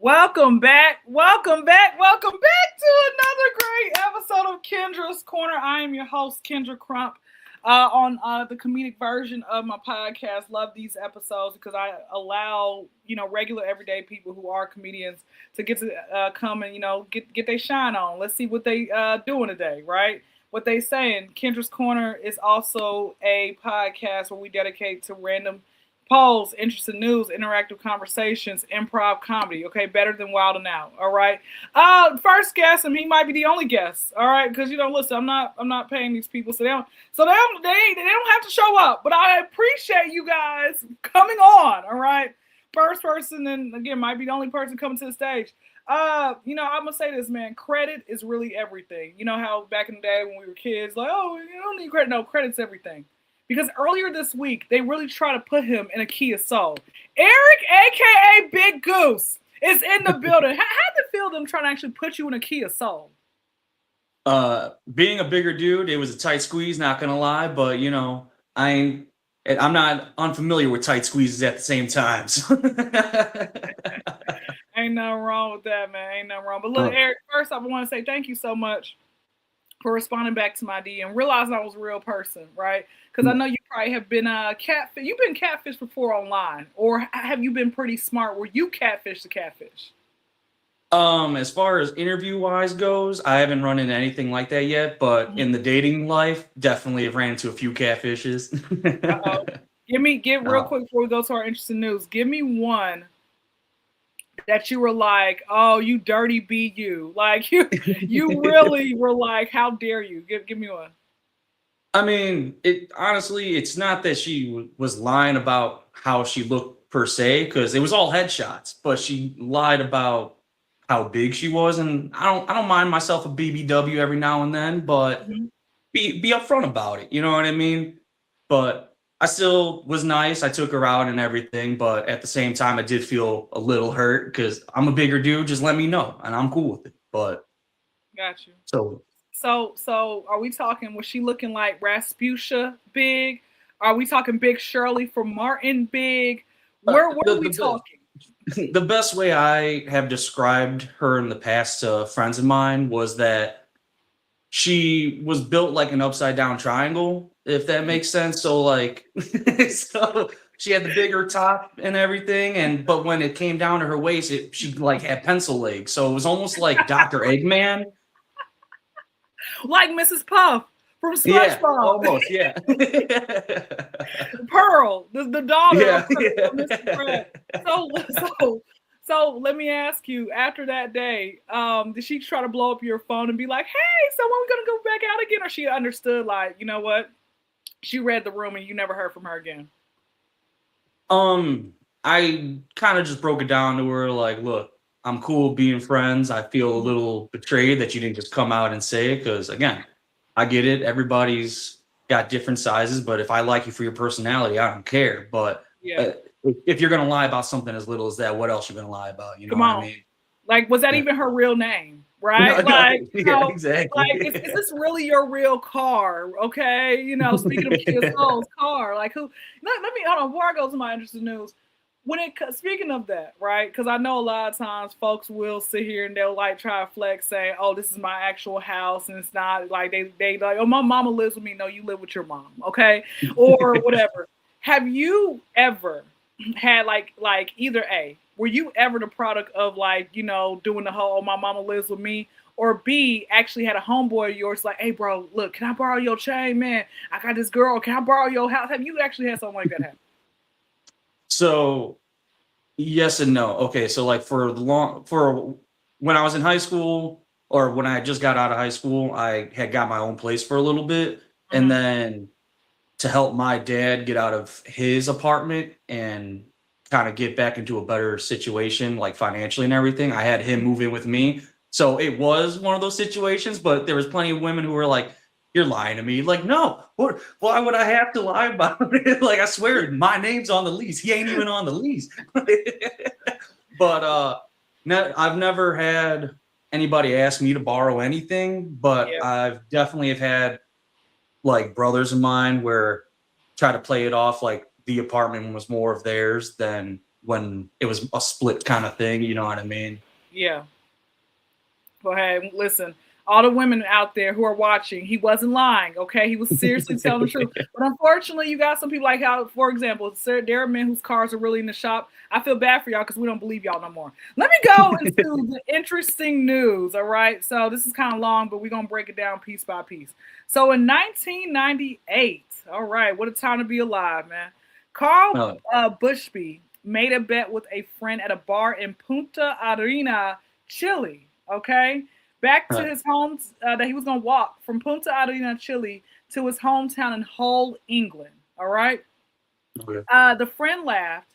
Welcome back. Welcome back. Welcome back to another great episode of Kyndra's Corner. I am your host, Kyndra Crump, on the comedic version of my podcast. Love these episodes because I allow, regular everyday people who are comedians to get to come and, get their shine on. Let's see what they doing today, right? What they saying. Kyndra's Corner is also a podcast where we dedicate to random polls, interesting news, interactive conversations, improv comedy. Okay, better than Wild and Out. All right. First guest, and he might be the only guest. All right, because listen, I'm not paying these people, so they don't have to show up. But I appreciate you guys coming on. All right. First person, and again, might be the only person coming to the stage. I'm gonna say this, man. Credit is really everything. You know how back in the day when we were kids, like, oh, you don't need credit. No, credit's everything. Because earlier this week, they really try to put him in a key of soul. Eric, a.k.a. Big Goose, is in the building. How did it feel them trying to actually put you in a key of soul? Being a bigger dude, it was a tight squeeze, not gonna lie, but I'm not unfamiliar with tight squeezes at the same time. So. Ain't nothing wrong with that, man. Ain't nothing wrong. But look, Eric, first I want to say thank you so much for responding back to my DM, realizing I was a real person, right? Because I know you probably have been catfish. You've been catfished before online, or have you been pretty smart? Were you catfish the catfish? As far as interview wise goes, I haven't run into anything like that yet, but in the dating life, definitely have ran into a few catfishes. Give real quick before we go to our interesting news. Give me one that you were like, oh, you dirty BU. Like you really were like, how dare you? Give me one. I mean, it's not that she was lying about how she looked per se, because it was all headshots, but she lied about how big she was, and I don't mind myself a BBW every now and then, but be upfront about it. You know what I mean? But I still was nice. I took her out and everything, but at the same time, I did feel a little hurt because I'm a bigger dude. Just let me know, and I'm cool with it. But got you. So are we talking? Was she looking like Rasputia big? Are we talking Big Shirley from Martin big? Where are we talking? The best way I have described her in the past to friends of mine was that she was built like an upside down triangle, if that makes sense. So like, so she had the bigger top and everything, but when it came down to her waist, she like had pencil legs. So it was almost like Dr. Eggman. Like Mrs. Puff from SpongeBob. Yeah, almost, yeah. Pearl, the daughter of Mr. Fred. So let me ask you, after that day, did she try to blow up your phone and be like, hey, so when we gonna go back out again? Or she understood, like, you know what? She read the room and you never heard from her again? I kind of just broke it down to her, like, look, I'm cool being friends. I feel a little betrayed that you didn't just come out and say it, because again, I get it. Everybody's got different sizes, but if I like you for your personality, I don't care. But if you're gonna lie about something as little as that, what else are you gonna lie about? You know what I mean? Like, was that even her real name? Right? No, exactly. Like, is this really your real car? Okay, speaking of Kia Soul's car, like who? Let me hold on. Before I go to my interesting news, speaking of that, right? Because I know a lot of times folks will sit here and they'll like try to flex, saying, "Oh, this is my actual house," and it's not like they like, "Oh, my mama lives with me." No, you live with your mom, okay, or whatever. Have you ever had like either A? Were you ever the product of like doing the whole "my mama lives with me," or B, actually had a homeboy of yours like, "Hey, bro, look, can I borrow your chain, man? I got this girl. Can I borrow your house?" Have you actually had something like that happen? So, yes and no. Okay, so like for when I was in high school, or when I just got out of high school, I had got my own place for a little bit, and then to help my dad get out of his apartment and kind of get back into a better situation, like financially and everything, I had him move in with me. So it was one of those situations, but there was plenty of women who were like, "You're lying to me." Like, no, why would I have to lie about it? Like, I swear my name's on the lease. He ain't even on the lease. But I've never had anybody ask me to borrow anything, but I've definitely have had like brothers of mine where try to play it off like the apartment was more of theirs than when it was a split kind of thing. You know what I mean? Yeah. Well, hey, listen, all the women out there who are watching, he wasn't lying, okay? He was seriously telling the truth. But unfortunately, you got some people like how, for example, there are men whose cars are really in the shop. I feel bad for y'all because we don't believe y'all no more. Let me go into the interesting news, all right? So this is kind of long, but we're going to break it down piece by piece. So in 1998, all right, what a time to be alive, man. Karl Bushby made a bet with a friend at a bar in Punta Arenas, Chile, okay? Back to his home, that he was going to walk from Punta Arenas, Chile to his hometown in Hull, England, all right? Okay. The friend laughed,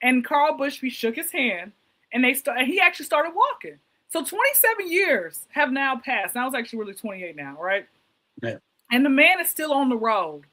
and Karl Bushby shook his hand, and he actually started walking. So 27 years have now passed. Now it's actually really 28 now, right? Yeah. And the man is still on the road,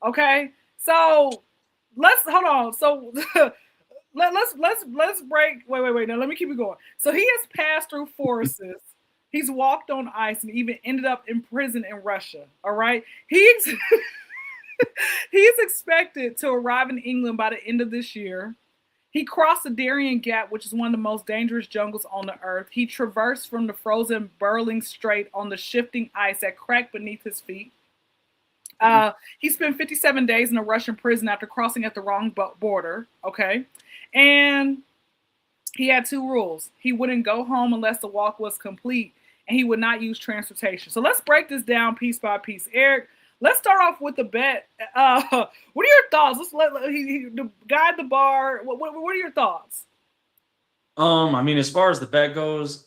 okay? So hold on. So let's break. Wait. Now let me keep it going. So he has passed through forests. He's walked on ice and even ended up in prison in Russia. All right. He's expected to arrive in England by the end of this year. He crossed the Darien Gap, which is one of the most dangerous jungles on the earth. He traversed from the frozen Berling Strait on the shifting ice that cracked beneath his feet. He spent 57 days in a Russian prison after crossing at the wrong border. Okay. And he had two rules. He wouldn't go home unless the walk was complete, and he would not use transportation. So let's break this down piece by piece. Eric, let's start off with the bet. What are your thoughts? Let's the guy at the bar. What are your thoughts? I mean, as far as the bet goes,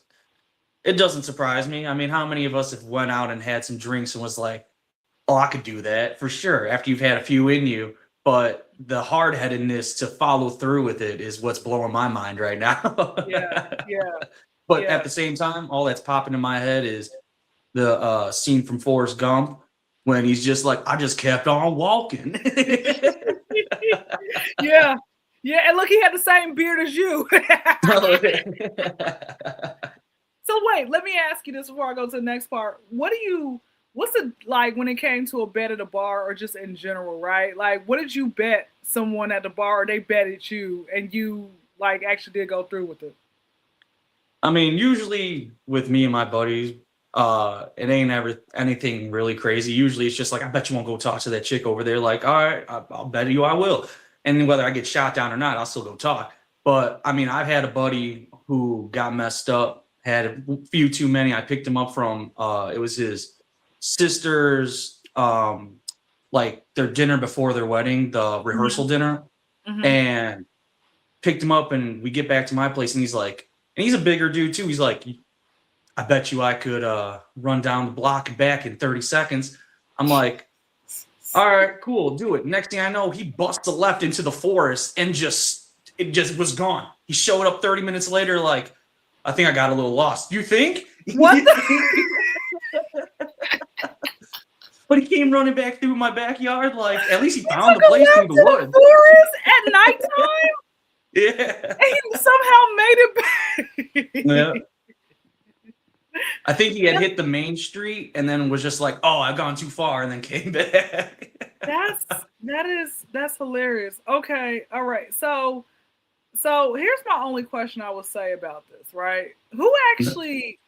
it doesn't surprise me. I mean, how many of us have went out and had some drinks and was like, oh, I could do that for sure after you've had a few in you. But the hard-headedness to follow through with it is what's blowing my mind right now. Yeah. But at the same time, all that's popping in my head is the scene from Forrest Gump when he's just like, I just kept on walking. Yeah. And look, he had the same beard as you. So wait, let me ask you this before I go to the next part. What's it like when it came to a bet at a bar or just in general, right? Like, what did you bet someone at the bar or they betted you and you like actually did go through with it? I mean, usually with me and my buddies, it ain't ever anything really crazy. Usually it's just like, I bet you won't go talk to that chick over there. Like, all right, I'll bet you I will. And whether I get shot down or not, I'll still go talk. But I mean, I've had a buddy who got messed up, had a few too many. I picked him up from, it was his sister's, like their dinner before their wedding, the rehearsal dinner, and picked him up, and we get back to my place, and he's like, and he's a bigger dude too. He's like, I bet you I could run down the block and back in 30 seconds. I'm like, all right, cool, do it. Next thing I know, he busts a left into the forest and it just was gone. He showed up 30 minutes later, like, I think I got a little lost. You think? What But he came running back through my backyard. Like, at least he found the place through the woods. Forest at nighttime? Yeah. And he somehow made it back. Yeah. I think he had hit the main street and then was just like, oh, I've gone too far, and then came back. That's hilarious. Okay. All right. So here's my only question I will say about this, right? Who actually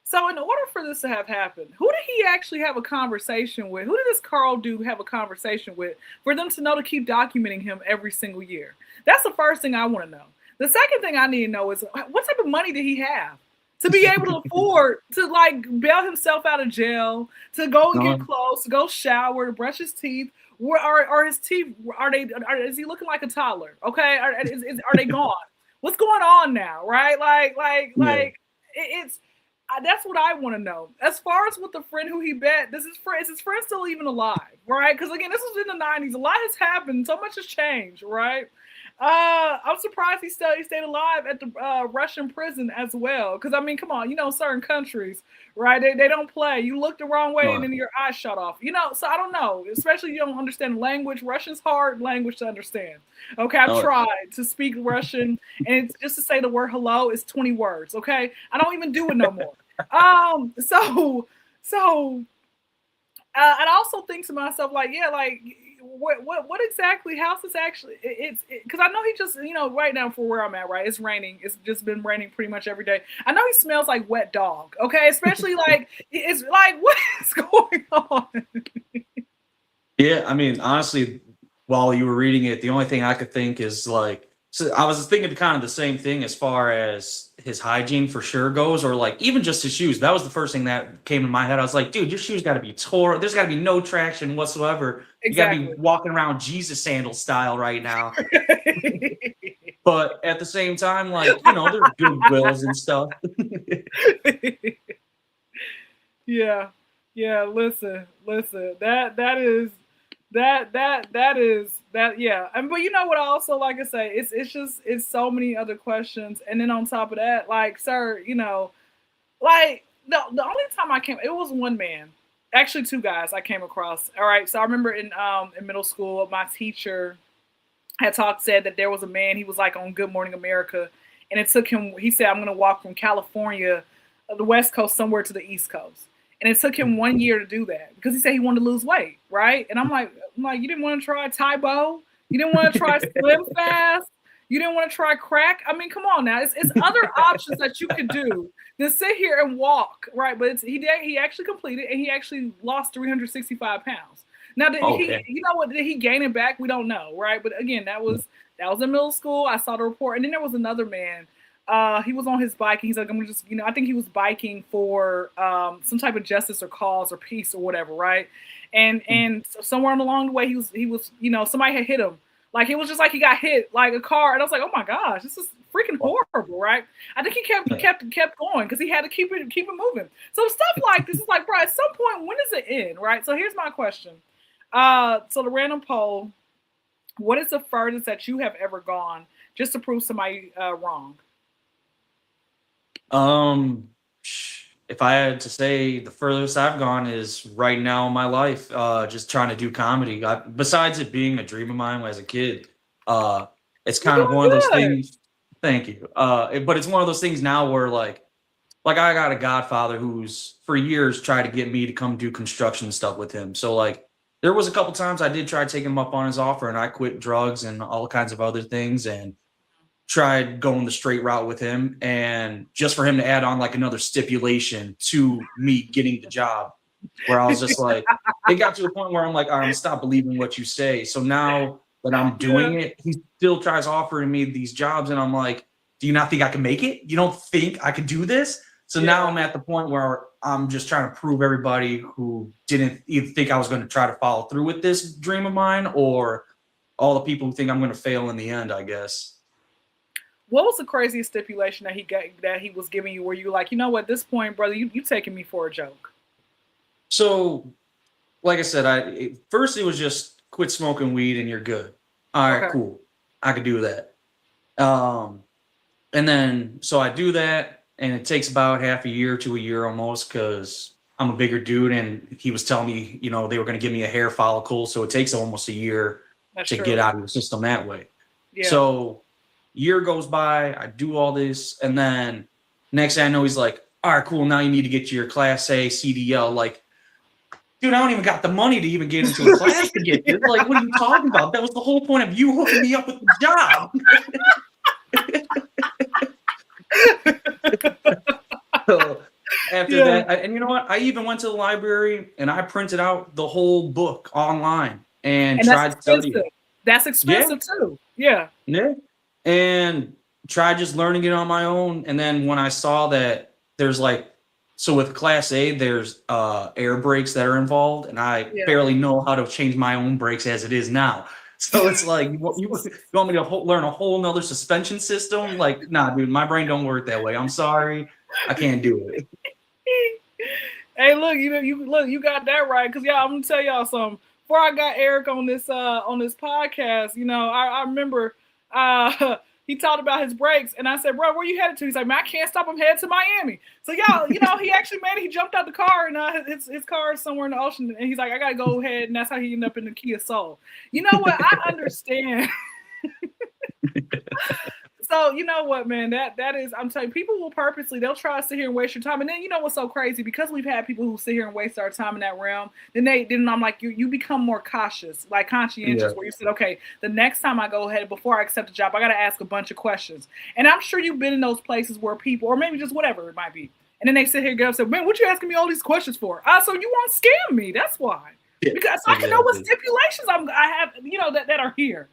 So in order for this to have happened, who did he actually have a conversation with? Who did this Karl dude have a conversation with for them to know to keep documenting him every single year? That's the first thing I want to know. The second thing I need to know is what type of money did he have to be able to afford to like bail himself out of jail, to go and get clothes, to go shower, to brush his teeth. Are his teeth, is he looking like a toddler? Okay. Are they gone? What's going on now? Right? It's that's what I want to know. As far as with the friend who he bet, is his friend still even alive? Right? Because again, this was in the 90s. A lot has happened. So much has changed. Right? I'm surprised he stayed alive at the Russian prison as well. Because I mean, come on, certain countries, right? They don't play. You look the wrong way and then your eyes shut off. So I don't know. Especially you don't understand language. Russian's hard language to understand. Okay, I've tried to speak Russian, and it's just to say the word hello is 20 words. Okay, I don't even do it no more. So I'd also think to myself, like, what exactly? How's this actually? It's because I know he just right now for where I'm at, right? It's raining. It's just been raining pretty much every day. I know he smells like wet dog. Okay, especially like it's like what is going on? Yeah, I mean, honestly, while you were reading it, the only thing I could think is like, so I was thinking kind of the same thing as far as his hygiene for sure goes, or like even just his shoes. That was the first thing that came to my head. I was like, dude, your shoes got to be tore. There's got to be no traction whatsoever. You got to be Exactly. walking around Jesus sandal style right now. But at the same time, like, there's good wills and stuff. Yeah, yeah. Listen. That. Yeah. And but you know what? I also like to say it's so many other questions, and then on top of that, like, sir, like the only time I came, it was one man, actually two guys I came across. All right, so I remember in middle school, my teacher had said that there was a man. He was like on Good Morning America, and it took him. He said, "I'm going to walk from California, the West Coast, somewhere to the East Coast." And it took him 1 year to do that because he said he wanted to lose weight, right? And I'm like, you didn't want to try Tybo? You didn't want to try Slim Fast? You didn't want to try crack? I mean, come on now. It's other options that you could do than sit here and walk, right? But he actually completed, and he actually lost 365 pounds. Now, did Okay. did he gain it back? We don't know, right? But again, that was in middle school. I saw the report, and then there was another man. He was on his bike, and he's like, I'm gonna just, I think he was biking for some type of justice or cause or peace or whatever, right? And so somewhere along the way, he was, somebody had hit him. Like, it was just like he got hit like a car, and I was like, oh my gosh, this is freaking horrible, right? I think he kept going because he had to keep it moving. So stuff like this is like, bro, at some point, when does it end, right? So here's my question. So the random poll: what is the furthest that you have ever gone just to prove somebody wrong? If I had to say, the furthest I've gone is right now in my life, just trying to do comedy. Besides it being a dream of mine as a kid, it's You're kind of doing one of those good. things. Thank you. But it's one of those things now where like I got a godfather who's for years tried to get me to come do construction stuff with him. So like there was a couple times I did try taking him up on his offer, and I quit drugs and all kinds of other things and tried going the straight route with him, and just for him to add on like another stipulation to me getting the job, where I was just like, it got to a point where I'm like, I'm gonna stop believing what you say. So now that I'm Yeah. doing it, he still tries offering me these jobs, and I'm like, do you not think I can make it? You don't think I could do this? So now I'm at the point where I'm just trying to prove everybody who didn't even think I was going to try to follow through with this dream of mine, or all the people who think I'm going to fail in the end, I guess. What was the craziest stipulation that he was giving you where you were like, at this point, brother, you taking me for a joke? So, like I said, first it was just quit smoking weed and you're good. All right, Okay. cool. I could do that. And then so I do that, and it takes about half a year to a year almost, because I'm a bigger dude, and he was telling me, they were going to give me a hair follicle, so it takes almost a year That's to true. get out of the system that way. Yeah. So year goes by, I do all this, and then next thing I know, he's like, all right, cool, now you need to get your Class A CDL. Like, dude, I don't even got the money to even get into a class to get this. Like, what are you talking about? That was the whole point of you hooking me up with the job. So after that, and you know what? I even went to the library and I printed out the whole book online and tried studying. That's expensive too. Yeah. Yeah. And tried just learning it on my own. And then when I saw that there's like, so with Class A, there's air brakes that are involved, and I barely know how to change my own brakes as it is now. So it's like, you want me to learn a whole nother suspension system? Like, nah, dude, my brain don't work that way. I'm sorry, I can't do it. Hey, look, you got that right. Cause I'm gonna tell y'all something. Before I got Eric on this podcast, I remember he talked about his brakes, and I said, bro, where you headed to? He's like, man, I can't stop. I'm headed to Miami. So y'all, he actually he jumped out the car, and his car is somewhere in the ocean, and he's like, I gotta go ahead, and that's how he ended up in the Kia Soul. You know what? I understand. So you know what, man? That is, I'm telling you, people will purposely, they'll try to sit here and waste your time. And then you know what's so crazy? Because we've had people who sit here and waste our time in that realm, then I'm like, you become more cautious, like conscientious, Yeah. where you said, okay, the next time I go ahead, before I accept a job, I gotta ask a bunch of questions. And I'm sure you've been in those places where people, or maybe just whatever it might be, and then they sit here and get upset, man, what you asking me all these questions for? So you won't scam me. That's why. Yeah, Because I can know what exactly. stipulations I have, that are here.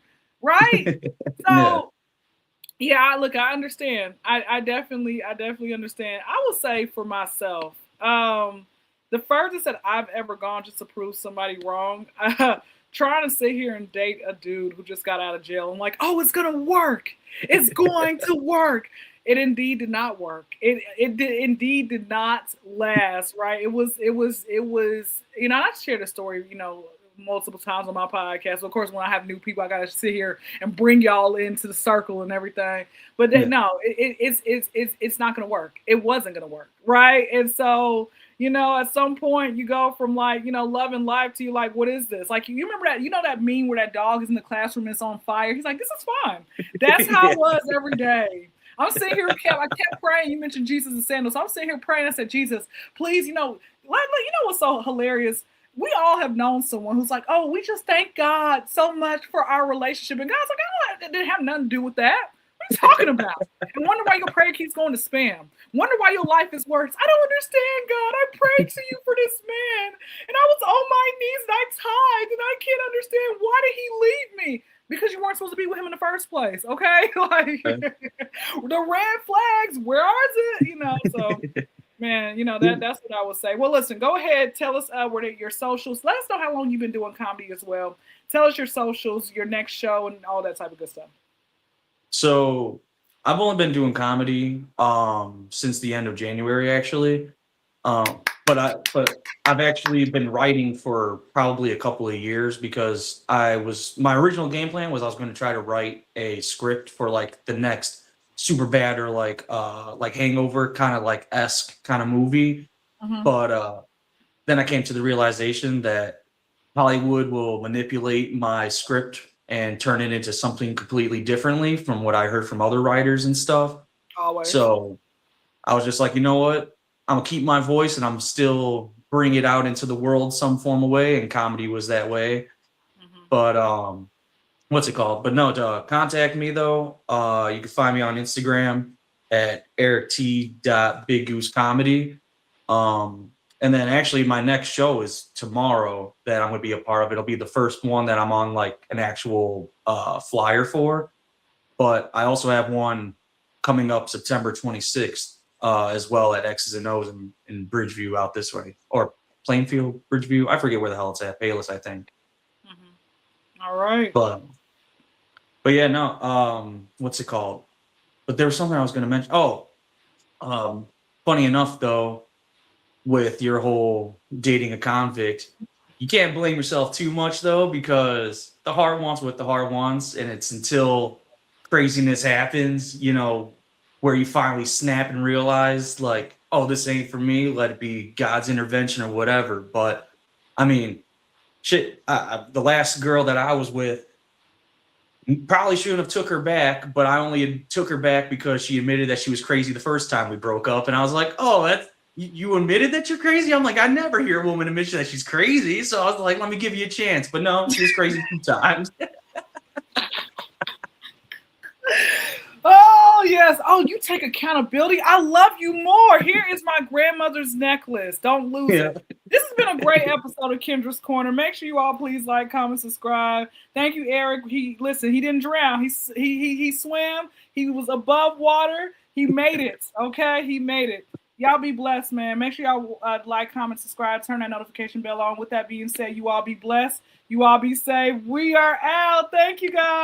Right? Yeah. So yeah, look, I understand. I definitely understand. I will say for myself, the furthest that I've ever gone just to prove somebody wrong, trying to sit here and date a dude who just got out of jail. I'm like, oh, it's gonna work. It's going to work. It indeed did not work. Indeed did not last. Right? It was. I shared a story. Multiple times on my podcast. So of course, when I have new people, I gotta sit here and bring y'all into the circle and everything. But Yeah. no, it's not gonna work. It wasn't gonna work, right? And so at some point you go from like loving life to you like, what is this? Like you remember that meme where that dog is in the classroom and it's on fire. He's like, this is fine. That's how it was every day. I'm sitting here, I kept praying. You mentioned Jesus and sandals. So I'm sitting here praying. I said, Jesus, please, what's so hilarious? We all have known someone who's like, oh, we just thank God so much for our relationship. And God's like, it didn't have nothing to do with that. What are you talking about? And wonder why your prayer keeps going to spam. Wonder why your life is worse. I don't understand, God. I prayed to you for this man. And I was on my knees and I tithed. And I can't understand, why did he leave me? Because you weren't supposed to be with him in the first place. Okay? Like, the red flags, where is it? So... Man, that's what I would say. Well, listen, go ahead. Tell us your socials. Let us know how long you've been doing comedy as well. Tell us your socials, your next show, and all that type of good stuff. So I've only been doing comedy since the end of January, actually. But I've actually been writing for probably a couple of years because my original game plan was I was going to try to write a script for like the next Superbad or like Hangover kind of like esque kind of movie. Mm-hmm. But then I came to the realization that Hollywood will manipulate my script and turn it into something completely differently from what I heard from other writers and stuff. Always. So I was just like, you know what? I'm gonna keep my voice and I'm still bring it out into the world some form of way. And comedy was that way. Mm-hmm. But what's it called? But no, to contact me though, you can find me on Instagram at erict.bigggoosecomedy. And then actually my next show is tomorrow that I'm going to be a part of. It'll be the first one that I'm on like an actual flyer for. But I also have one coming up September 26th as well at X's and O's in Bridgeview out this way. Or Plainfield, Bridgeview. I forget where the hell it's at. Bayless, I think. Mm-hmm. All right. But yeah, no, what's it called? But there was something I was going to mention. Oh, funny enough, though, with your whole dating a convict, you can't blame yourself too much, though, because the heart wants what the heart wants. And it's until craziness happens, where you finally snap and realize, like, oh, this ain't for me. Let it be God's intervention or whatever. But, I mean, shit, the last girl that I was with, probably shouldn't have took her back, but I only took her back because she admitted that she was crazy the first time we broke up. And I was like, oh, you admitted that you're crazy? I'm like, I never hear a woman admit that she's crazy. So I was like, let me give you a chance. But no, she was crazy 2 times. Oh, yes. Oh, you take accountability. I love you more. Here is my grandmother's necklace. Don't lose it. This has been a great episode of Kyndra's Corner. Make sure you all please like, comment, subscribe. Thank you, Eric. He didn't drown. He swam. He was above water. He made it. Okay? He made it. Y'all be blessed, man. Make sure y'all like, comment, subscribe, turn that notification bell on. With that being said, you all be blessed. You all be safe. We are out. Thank you, guys.